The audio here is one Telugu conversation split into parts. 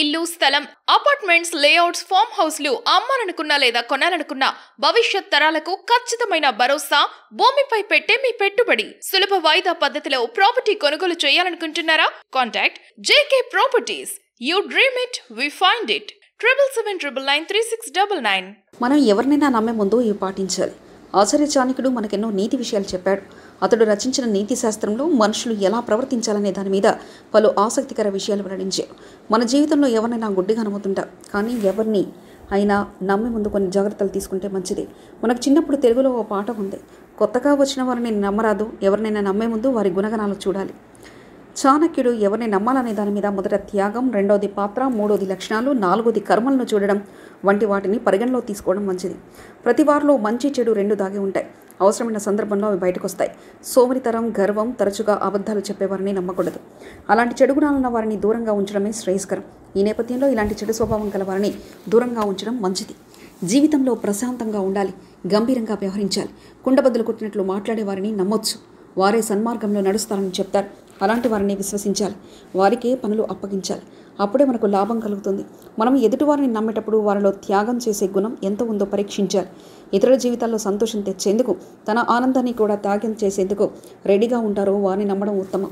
ఇల్లు స్థలం అపార్ట్మెంట్స్ లేఅవుట్స్ ఫామ్ హౌస్లు అమ్మాలనుకున్నా లేదా కొనాలనుకున్నా భవిష్యత్ తరాలకు ఖచ్చితమైన భరోసా భూమిపై పెట్టే మీ పెట్టుబడి సులభ వాయిదా పద్ధతిలో ప్రాపర్టీ కొనుగోలు చేయాలనుకుంటున్నారా? Contact JK Properties. You dream it, we find it. 7799993699. మనం ఎవరినైనా నమ్మే ముందు ఇవి పాటించాలి. ఆచార్య చాణక్యుడు మనకెన్నో నీతి విషయాలు చెప్పాడు. అతడు రచించిన నీతి శాస్త్రంలో మనుషులు ఎలా ప్రవర్తించాలనే దాని మీద పలు ఆసక్తికర విషయాలు వెల్లడించారు. మన జీవితంలో ఎవరినైనా గుడ్డిగా నమ్ముతుంటాం, కానీ ఎవరిని అయినా నమ్మే ముందు కొన్ని జాగ్రత్తలు తీసుకుంటే మంచిది. మనకు చిన్నప్పుడు తెలుగులో ఓ పాట ఉంది, కొత్తగా వచ్చిన వారిని నమ్మరాదు, ఎవరినైనా నమ్మే ముందు వారి గుణగణాలు చూడాలి. చాణక్యుడు ఎవరిని నమ్మాలనే దాని మీద మొదట త్యాగం, రెండవది పాత్ర, మూడవది లక్షణాలు, నాలుగవది కర్మలను చూడడం వంటి వాటిని పరిగణలో తీసుకోవడం మంచిది. ప్రతి వారిలో మంచి చెడు రెండు దాగి ఉంటాయి. అవసరమైన సందర్భంలో అవి బయటకు వస్తాయి. సోమరితనం, గర్వం, తరచుగా అబద్ధాలు చెప్పేవారిని నమ్మకూడదు. అలాంటి చెడు గుణాలున్న వారిని దూరంగా ఉంచడమే శ్రేయస్కరం. ఈ నేపథ్యంలో ఇలాంటి చెడు స్వభావం గల వారిని దూరంగా ఉంచడం మంచిది. జీవితంలో ప్రశాంతంగా ఉండాలి, గంభీరంగా వ్యవహరించాలి. కుండబద్దలు కొట్టినట్లు మాట్లాడే వారిని నమ్మొచ్చు. వారే సన్మార్గంలో నడుస్తారని చెప్తారు. అలాంటి వారిని విశ్వసించాలి, వారికే పనులు అప్పగించాలి. అప్పుడే మనకు లాభం కలుగుతుంది. మనం ఎదుటివారిని నమ్మేటప్పుడు వారిలో త్యాగం చేసే గుణం ఎంత ఉందో పరీక్షించాలి. ఇతరుల జీవితాల్లో సంతోషం తెచ్చేందుకు, తన ఆనందాన్ని కూడా త్యాగం చేసేందుకు రెడీగా ఉంటారో వారిని నమ్మడం ఉత్తమం.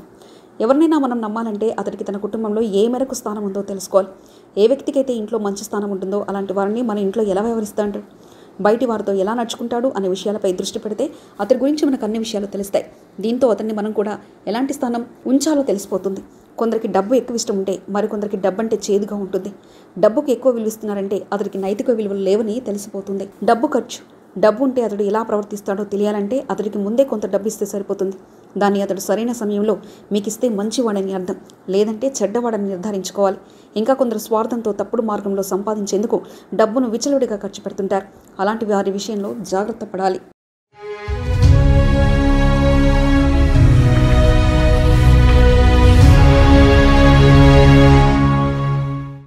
ఎవరినైనా మనం నమ్మాలంటే అతడికి తన కుటుంబంలో ఏ మేరకు స్థానం ఉందో తెలుసుకోవాలి. ఏ వ్యక్తికైతే ఇంట్లో మంచి స్థానం ఉంటుందో అలాంటి వారిని మన ఇంట్లో ఎలా వ్యవహరిస్తాడు, బయటి వారితో ఎలా నడుచుకుంటాడు అనే విషయాలపై దృష్టి పెడితే అతడి గురించి మనకు అన్ని విషయాలు తెలుస్తాయి. దీంతో అతన్ని మనం కూడా ఎలాంటి స్థానం ఉంచాలో తెలిసిపోతుంది. కొందరికి డబ్బు ఎక్కువ ఇష్టం ఉంటే మరికొందరికి డబ్బు అంటే చేదుగా ఉంటుంది. డబ్బుకు ఎక్కువ విలువిస్తున్నారంటే అతడికి నైతిక విలువలు లేవని తెలిసిపోతుంది. డబ్బు ఖర్చు, డబ్బు ఉంటే అతడు ఎలా ప్రవర్తిస్తాడో తెలియాలంటే అతడికి ముందే కొంత డబ్బు ఇస్తే సరిపోతుంది. దాన్ని అతడు సరైన సమయంలో మీకు ఇస్తే మంచివాడని అర్థం, లేదంటే చెడ్డవాడని నిర్ధారించుకోవాలి. ఇంకా కొందరు స్వార్థంతో తప్పుడు మార్గంలో సంపాదించేందుకు డబ్బును విచలవిడిగా ఖర్చు పెడుతుంటారు. అలాంటి వారి విషయంలో జాగ్రత్త పడాలి.